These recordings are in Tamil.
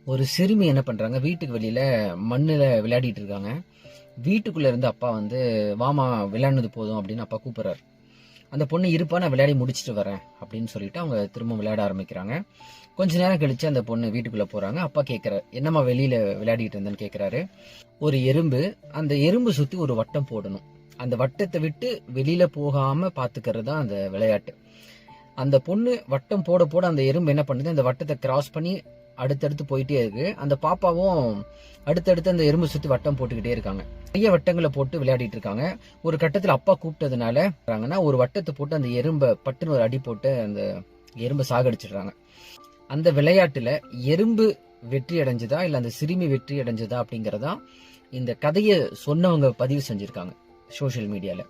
ஒரு சிறுமி என்ன பண்றாங்க, வீட்டுக்கு வெளியில மண்ணுல விளையாடிட்டு இருக்காங்க. வீட்டுக்குள்ள இருந்து அப்பா வந்து வாமா விளையாடுனது போதும் அப்படின்னு அப்பா கூப்பிடுறாரு. அந்த பொண்ணு இருப்பா நான் விளையாடி முடிச்சுட்டு வரேன் அப்படின்னு சொல்லிட்டு அவங்க திரும்ப விளையாட ஆரம்பிக்கிறாங்க. கொஞ்ச நேரம் கழிச்சு அந்த பொண்ணு வீட்டுக்குள்ள போறாங்க. அப்பா கேட்கிறாரு, என்னம்மா வெளியில விளையாடிட்டு இருந்தேன்னு கேட்கிறாரு. ஒரு எறும்பு, அந்த எறும்பு சுத்தி ஒரு வட்டம் போடணும், அந்த வட்டத்தை விட்டு வெளியில போகாம பாத்துக்கிறது தான் அந்த விளையாட்டு. அந்த பொண்ணு வட்டம் போட போட அந்த எறும்பு என்ன பண்ணுது, அந்த வட்டத்தை கிராஸ் பண்ணி அடுத்தடுத்து போயிட்டே இருக்கு. அந்த பாப்பாவும் அடுத்தடுத்து அந்த எறும்பு சுத்தி வட்டம் போட்டுக்கிட்டே இருக்காங்க. நிறைய வட்டங்களை போட்டு விளையாடிட்டு இருக்காங்க. ஒரு கட்டத்துல அப்பா கூப்பிட்டதுனால ஒரு வட்டத்தை போட்டு அந்த எறும்பை பட்டுன்னு ஒரு அடி போட்டு அந்த எறும்பை சாகடிச்சிடுறாங்க. அந்த விளையாட்டுல எறும்பு வெற்றி அடைஞ்சதா இல்ல அந்த சிறுமி வெற்றி அடைஞ்சதா அப்படிங்கறதா இந்த கதையை சொன்னவங்க பதிவு செஞ்சிருக்காங்க சோசியல் மீடியால.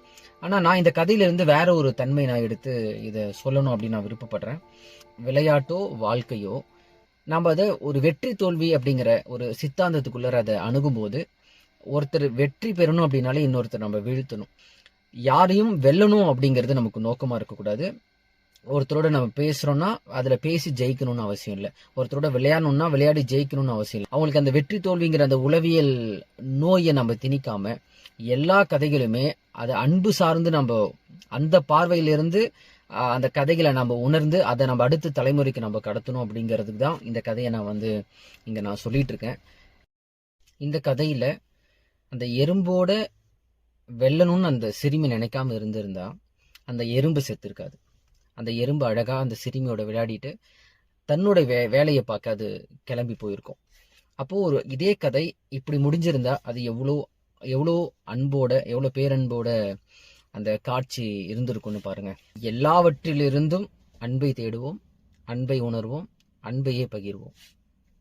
ஆனா நான் இந்த கதையில இருந்து வேற ஒரு தன்மை நான் எடுத்து இதை சொல்லணும் அப்படின்னு நான் விருப்பப்படுறேன். விளையாட்டோ வாழ்க்கையோ நம்ம அதை ஒரு வெற்றி தோல்வி அப்படிங்கிற ஒரு சித்தாந்தத்துக்குள்ள அதை அணுகும்போது, ஒருத்தர் வெற்றி பெறணும் அப்படின்னாலே இன்னொருத்தர் நம்ம வீழ்த்தணும். யாரையும் வெல்லணும் அப்படிங்கிறது நமக்கு நோக்கமா இருக்கக்கூடாது. ஒருத்தரோட நம்ம பேசுறோம்னா அதுல பேசி ஜெயிக்கணும்னு அவசியம் இல்லை. ஒருத்தரோட விளையாடணும்னா விளையாடி ஜெயிக்கணும்னு அவசியம் இல்லை. அவங்களுக்கு அந்த வெற்றி தோல்விங்கிற அந்த உளவியல் நோயை நம்ம திணிக்காம, எல்லா கதைகளுமே அதை அன்பு சார்ந்து நம்ம அந்த பார்வையிலிருந்து அந்த கதைகளை நம்ம உணர்ந்து அதை நம்ம அடுத்த தலைமுறைக்கு நம்ம கடத்தணும் அப்படிங்கிறதுக்கு தான் இந்த கதையை நான் வந்து இங்க நான் சொல்லிட்டு இருக்கேன். இந்த கதையில அந்த எறும்போட வெல்லணும்னு அந்த சிறுமி நினைக்காம இருந்திருந்தா அந்த எறும்பு செத்து இருக்காது. அந்த எறும்பு அழகா அந்த சிறுமியோட விளையாடிட்டு தன்னோட வேலையை பார்க்க அது கிளம்பி போயிருக்கும். அப்போ ஒரு இதே கதை இப்படி முடிஞ்சிருந்தா அது எவ்வளோ எவ்வளோ அன்போட எவ்வளோ பேரன்போட அந்த காட்சி இருந்திருக்கும்னு பாருங்க. எல்லாவற்றிலிருந்தும் அன்பை தேடுவோம், அன்பை உணர்வோம், அன்பையே பகிர்வோம்.